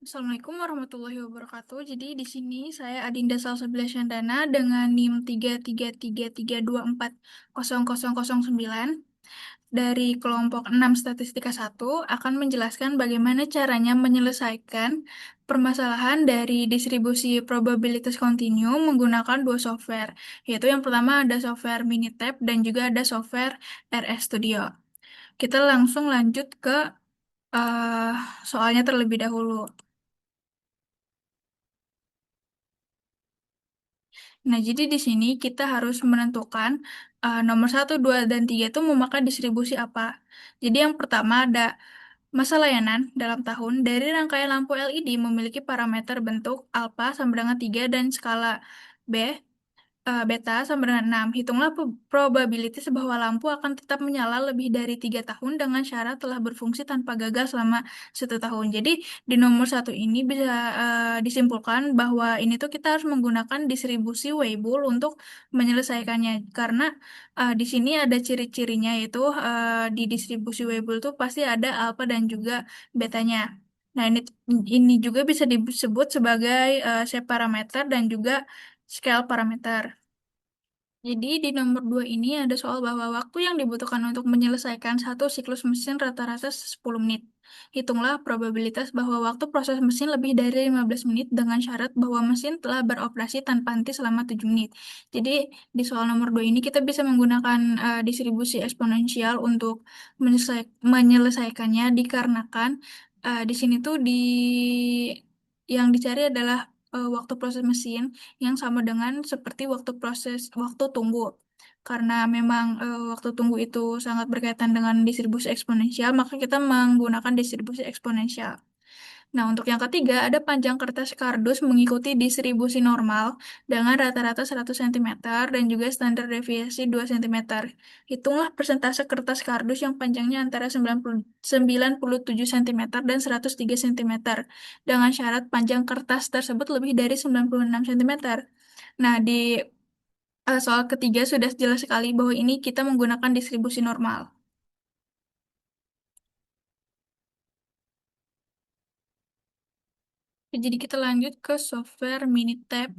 Assalamualaikum warahmatullahi wabarakatuh. Jadi di sini saya Adinda Salsabila Syandana dengan NIM 33332400009 dari kelompok 6 Statistika 1 akan menjelaskan bagaimana caranya menyelesaikan permasalahan dari distribusi probabilitas kontinu menggunakan dua software, yaitu yang pertama ada software Minitab dan juga ada software RS Studio. Kita langsung lanjut ke eh, soalnya terlebih dahulu. Nah, jadi di sini kita harus menentukan nomor satu, 2, dan 3 itu memakai distribusi apa. Jadi yang pertama ada masa layanan dalam tahun dari rangkaian lampu LED memiliki parameter bentuk alfa sama dengan 3 dan skala B beta sama dengan 6. Hitunglah probabilitas bahwa lampu akan tetap menyala lebih dari 3 tahun dengan syarat telah berfungsi tanpa gagal selama 1 tahun. Jadi di nomor satu ini bisa disimpulkan bahwa ini tuh kita harus menggunakan distribusi Weibull untuk menyelesaikannya. Karena di sini ada ciri-cirinya yaitu di distribusi Weibull tuh pasti ada alfa dan juga betanya. Nah, ini juga bisa disebut sebagai shape parameter dan juga scale parameter. Jadi di nomor 2 ini ada soal bahwa waktu yang dibutuhkan untuk menyelesaikan satu siklus mesin rata-rata 10 menit. Hitunglah probabilitas bahwa waktu proses mesin lebih dari 15 menit dengan syarat bahwa mesin telah beroperasi tanpa henti selama 7 menit. Jadi di soal nomor 2 ini kita bisa menggunakan distribusi eksponensial untuk menyelesaikannya dikarenakan di sini tuh yang dicari adalah waktu proses mesin yang sama dengan seperti waktu tunggu. Karena memang waktu tunggu itu sangat berkaitan dengan distribusi eksponensial, maka kita menggunakan distribusi eksponensial. Nah, untuk yang ketiga, ada panjang kertas kardus mengikuti distribusi normal dengan rata-rata 100 cm dan juga standar deviasi 2 cm. Hitunglah persentase kertas kardus yang panjangnya antara 97 cm dan 103 cm dengan syarat panjang kertas tersebut lebih dari 96 cm. Nah, di soal ketiga sudah jelas sekali bahwa ini kita menggunakan distribusi normal. Oke, jadi kita lanjut ke software Minitab.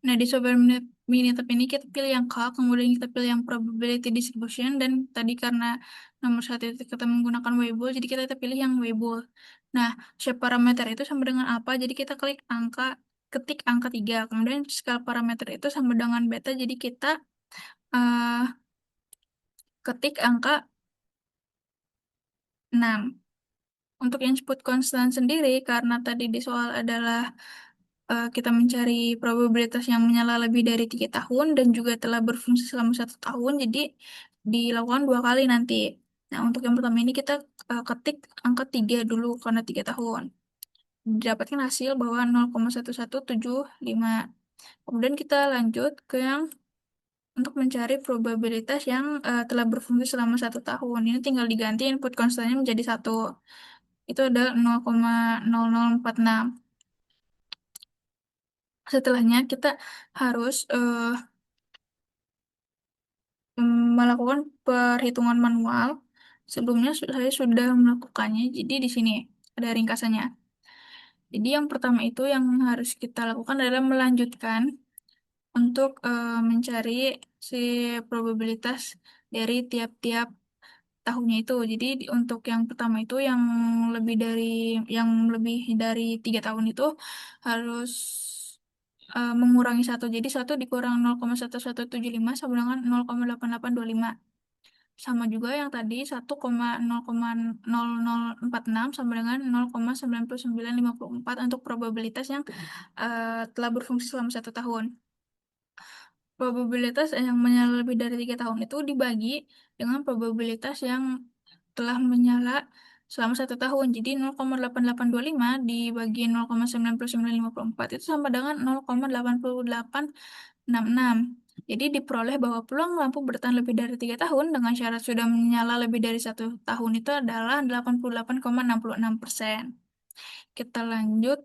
Nah, di software Minitab ini kita pilih yang K, kemudian kita pilih yang probability distribution, dan tadi karena nomor satu itu kita menggunakan Weibull, jadi kita pilih yang Weibull. Nah, shape parameter itu sama dengan apa? Jadi kita ketik angka 3, kemudian skala parameter itu sama dengan beta, jadi kita eh, ketik angka 6. Untuk input konstan sendiri, karena tadi di soal adalah kita mencari probabilitas yang menyala lebih dari 3 tahun dan juga telah berfungsi selama 1 tahun, jadi dilakukan 2 kali nanti. Nah, untuk yang pertama ini kita ketik angka 3 dulu karena 3 tahun. Didapatkan hasil bahwa 0,1175. Kemudian kita lanjut ke yang untuk mencari probabilitas yang telah berfungsi selama 1 tahun. Ini tinggal diganti input konstannya menjadi 1. Itu ada 0,0046. Setelahnya kita harus melakukan perhitungan manual. Sebelumnya saya sudah melakukannya, jadi di sini ada ringkasannya. Jadi yang pertama itu yang harus kita lakukan adalah melanjutkan untuk mencari si probabilitas dari tiap-tiap tahunnya itu. Jadi untuk yang pertama itu yang lebih dari 3 tahun itu harus mengurangi satu. Jadi satu dikurang 0,1175 sama dengan 0,8825. Sama juga yang tadi 1,0,0046 sama dengan 0,9954 untuk probabilitas yang telah berfungsi selama 1 tahun. Probabilitas yang menyala lebih dari 3 tahun itu dibagi dengan probabilitas yang telah menyala selama 1 tahun. Jadi 0,8825 dibagi 0,9954 itu sama dengan 0,8866. Jadi diperoleh bahwa peluang lampu bertahan lebih dari 3 tahun dengan syarat sudah menyala lebih dari 1 tahun itu adalah 88,66%. Kita lanjut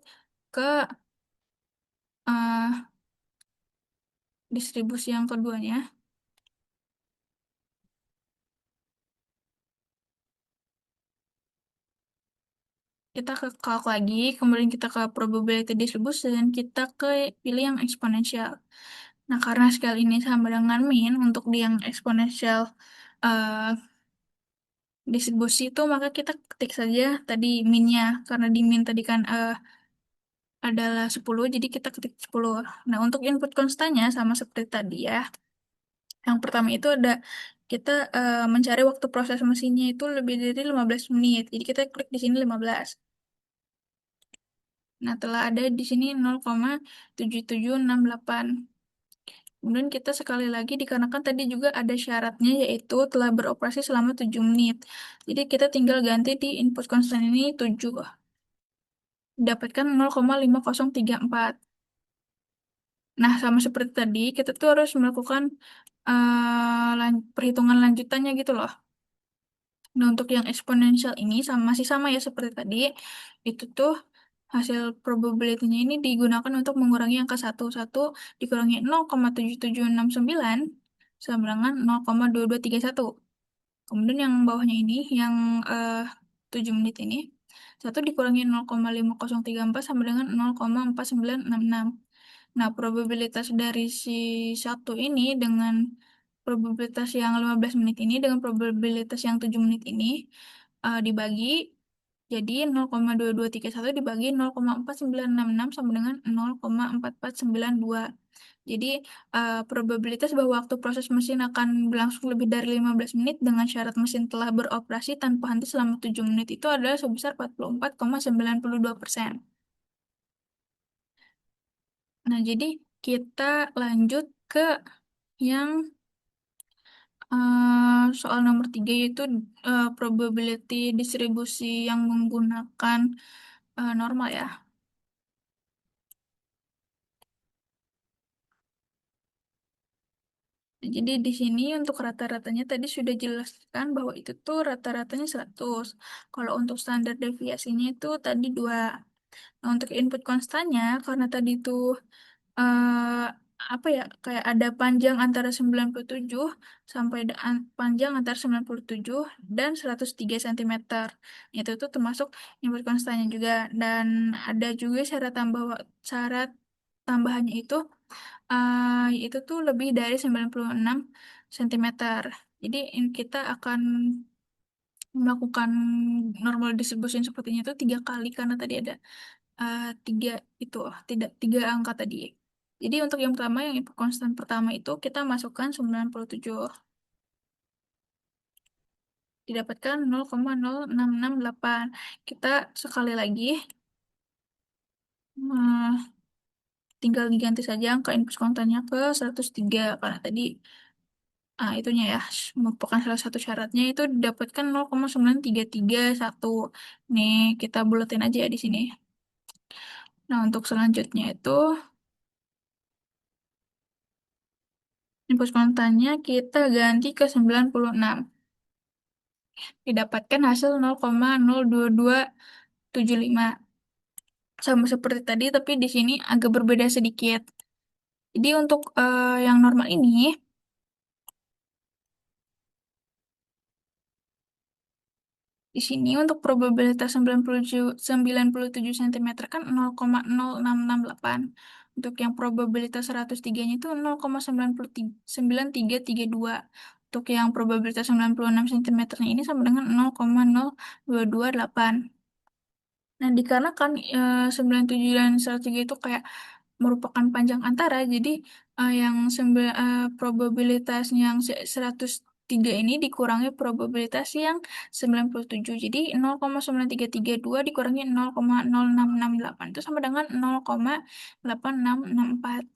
ke eh, distribusi yang keduanya. Kita ke calc lagi, kemudian kita ke probability distribution, kita ke pilih yang eksponensial. Nah, karena scale ini sama dengan min untuk di yang eksponensial eh, distribusi itu, maka kita ketik saja tadi minnya. Karena di min tadi kan adalah 10, jadi kita ketik 10. Nah, untuk input konstannya sama seperti tadi ya. Yang pertama itu ada kita mencari waktu proses mesinnya itu lebih dari 15 menit. Jadi kita klik di sini 15. Nah, telah ada di sini 0,7768. Kemudian kita sekali lagi dikarenakan tadi juga ada syaratnya yaitu telah beroperasi selama 7 menit. Jadi kita tinggal ganti di input konstan ini 7. Dapatkan 0,5034. Nah, sama seperti tadi, kita tuh harus melakukan perhitungan lanjutannya gitu loh. Nah, untuk yang eksponensial ini masih sama ya seperti tadi. Itu tuh hasil probability-nya ini digunakan untuk mengurangi angka satu. Satu dikurangi 0,7769 sama dengan 0,2231. Kemudian yang bawahnya ini, yang 7 menit ini, satu dikurangi 0,5034 sama dengan 0,4966. Nah, probabilitas dari si satu ini dengan probabilitas yang 15 menit ini dengan probabilitas yang 7 menit ini dibagi jadi 0,2231 dibagi 0,4966 sama dengan 0,4492. Jadi probabilitas bahwa waktu proses mesin akan berlangsung lebih dari 15 menit dengan syarat mesin telah beroperasi tanpa henti selama 7 menit itu adalah sebesar 44,92%. Nah, jadi kita lanjut ke yang soal nomor 3 yaitu probability distribusi yang menggunakan normal ya. Nah, jadi di sini untuk rata-ratanya tadi sudah jelaskan bahwa itu tuh rata-ratanya 100. Kalau untuk standar deviasinya itu tadi 2. Nah, untuk input konstannya karena tadi tuh eh apa ya kayak ada panjang antara 97 sampai panjang antara 97 dan 103 cm. Itu tuh termasuk input konstannya juga dan ada juga syarat tambahannya itu itu tuh lebih dari 96 cm. Jadi kita akan melakukan normal distribution sepertinya itu 3 kali karena tadi ada tiga itu tidak tiga angka tadi. Jadi untuk yang pertama yang input konstan pertama itu kita masukkan 97 didapatkan 0,0668. Kita sekali lagi eh, tinggal diganti saja angka input konstannya ke 103 karena tadi itunya ya merupakan salah satu syaratnya itu didapatkan 0,9331. Nih kita buletin aja ya di sini. Nah, untuk selanjutnya itu input konstannya kita ganti ke 96. Didapatkan hasil 0,02275. Sama seperti tadi, tapi di sini agak berbeda sedikit. Jadi untuk yang normal ini, di sini untuk probabilitas 97 cm kan 0,0668. Untuk yang probabilitas 103-nya itu 0,9332. Untuk yang probabilitas 96 cm-nya ini sama dengan 0,0228. Nah, dikarenakan 97 dan 103 itu kayak merupakan panjang antara, jadi probabilitasnya yang 103 ini dikurangi probabilitas yang 97. Jadi 0,9332 dikurangi 0,0668 itu sama dengan 0,8664.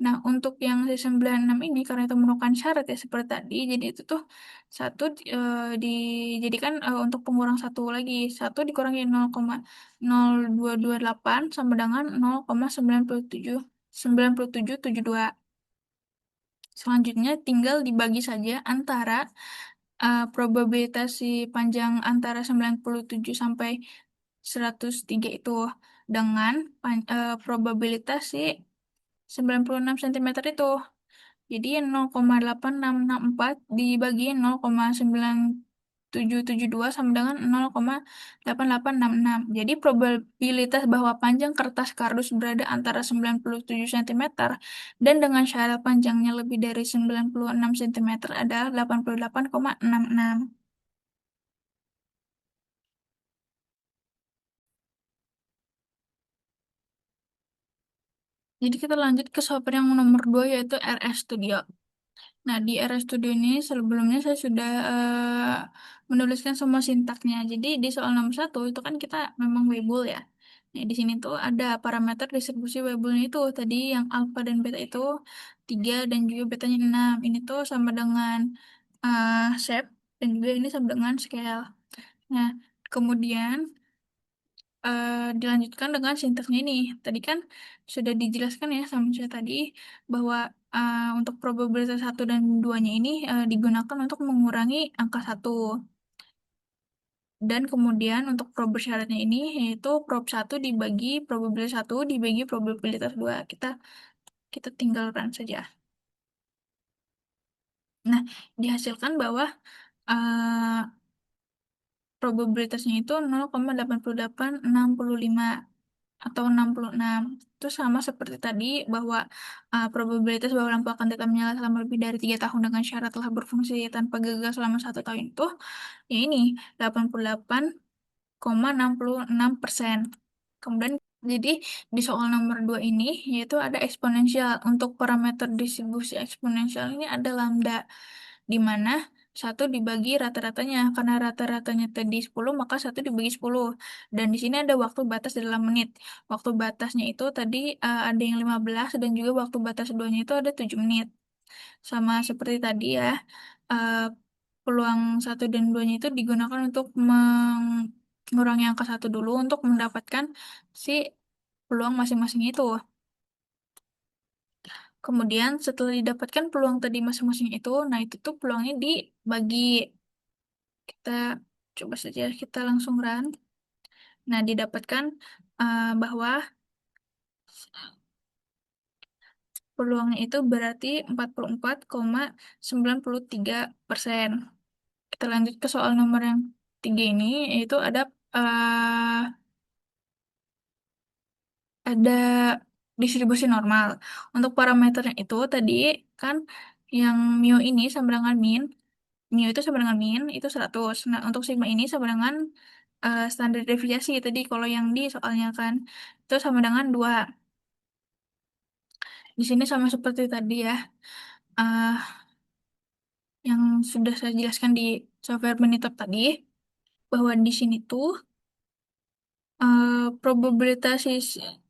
Nah, untuk yang C96 ini karena itu merupakan syarat ya seperti tadi, jadi itu tuh satu dijadikan untuk pengurang satu lagi. Satu dikurangi 0,0228 sama dengan 0,9772. Selanjutnya tinggal dibagi saja antara probabilitas si panjang antara 97 sampai 103 itu dengan probabilitas si 96 cm itu. Jadi 0,8664 dibagi 0,9 772 sama dengan 0,8866. Jadi probabilitas bahwa panjang kertas kardus berada antara 97 cm dan dengan syarat panjangnya lebih dari 96 cm adalah 88,66. Jadi kita lanjut ke software yang nomor 2 yaitu RS Studio. Nah, di RS Studio ini sebelumnya saya sudah menuliskan semua sintaknya. Jadi di soal nomor satu itu kan kita memang Weibull ya. Nah, di sini tuh ada parameter distribusi Weibullnya itu tadi yang alfa dan beta itu 3 dan juga betanya 6. Ini tuh sama dengan shape dan juga ini sama dengan scale. Nah, kemudian dilanjutkan dengan sintaksnya ini. Tadi kan sudah dijelaskan ya sama saya tadi bahwa untuk probabilitas satu dan duanya ini digunakan untuk mengurangi angka satu. Dan kemudian untuk prob bersyaratnya ini yaitu prob satu dibagi probabilitas satu dibagi probabilitas dua. Kita kita tinggal run saja. Nah, dihasilkan bahwa eh, probabilitasnya itu 0,8865 atau 66. Itu sama seperti tadi bahwa probabilitas bahwa lampu akan tetap menyala selama lebih dari 3 tahun dengan syarat telah berfungsi tanpa gagal selama 1 tahun itu, ya ini 88,66%. Kemudian jadi di soal nomor 2 ini yaitu ada eksponensial. Untuk parameter distribusi eksponensial ini ada lambda di mana satu dibagi rata-ratanya karena rata-ratanya tadi 10 maka satu dibagi 10 dan di sini ada waktu batas dalam menit. Waktu batasnya itu tadi ada yang 15 dan juga waktu batas duanya itu ada 7 menit. Sama seperti tadi ya, eh, peluang satu dan duanya itu digunakan untuk mengurangi angka satu dulu untuk mendapatkan si peluang masing-masing itu. Kemudian setelah didapatkan peluang tadi masing-masing itu, nah itu tuh peluangnya dibagi. Kita coba saja kita langsung run. Nah, didapatkan bahwa peluangnya itu berarti 44,93%. Kita lanjut ke soal nomor yang 3 ini, yaitu ada distribusi normal. Untuk parameternya itu tadi kan yang mu ini sama dengan min, mu itu sama dengan min itu 100. Nah, untuk sigma ini sama dengan standar deviasi tadi kalau yang di soalnya kan itu sama dengan 2. Di sini sama seperti tadi ya. eh yang sudah saya jelaskan di software Minitab tadi bahwa di sini tuh probabilitas si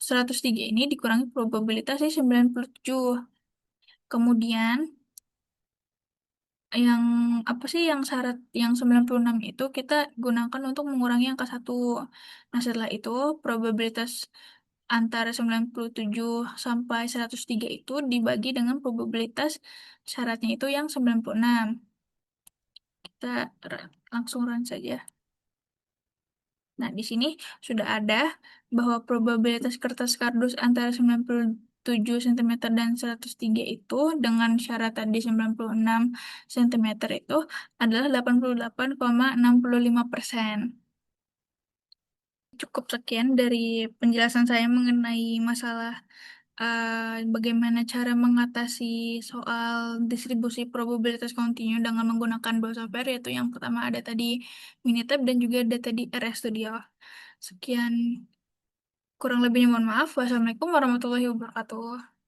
103 ini dikurangi probabilitas si 97. Kemudian yang apa sih yang syarat yang 96 itu kita gunakan untuk mengurangi angka satu. Nah, setelah itu probabilitas antara 97 sampai 103 itu dibagi dengan probabilitas syaratnya itu yang 96. Kita langsung run saja. Nah, di sini sudah ada bahwa probabilitas kertas kardus antara 97 cm dan 103 itu dengan syarat tadi 96 cm itu adalah 88,65%. Cukup sekian dari penjelasan saya mengenai masalah bagaimana cara mengatasi soal distribusi probabilitas kontinu dengan menggunakan dua software, yaitu yang pertama ada tadi Minitab dan juga ada tadi RS Studio. Sekian, kurang lebihnya mohon maaf. Wassalamualaikum warahmatullahi wabarakatuh.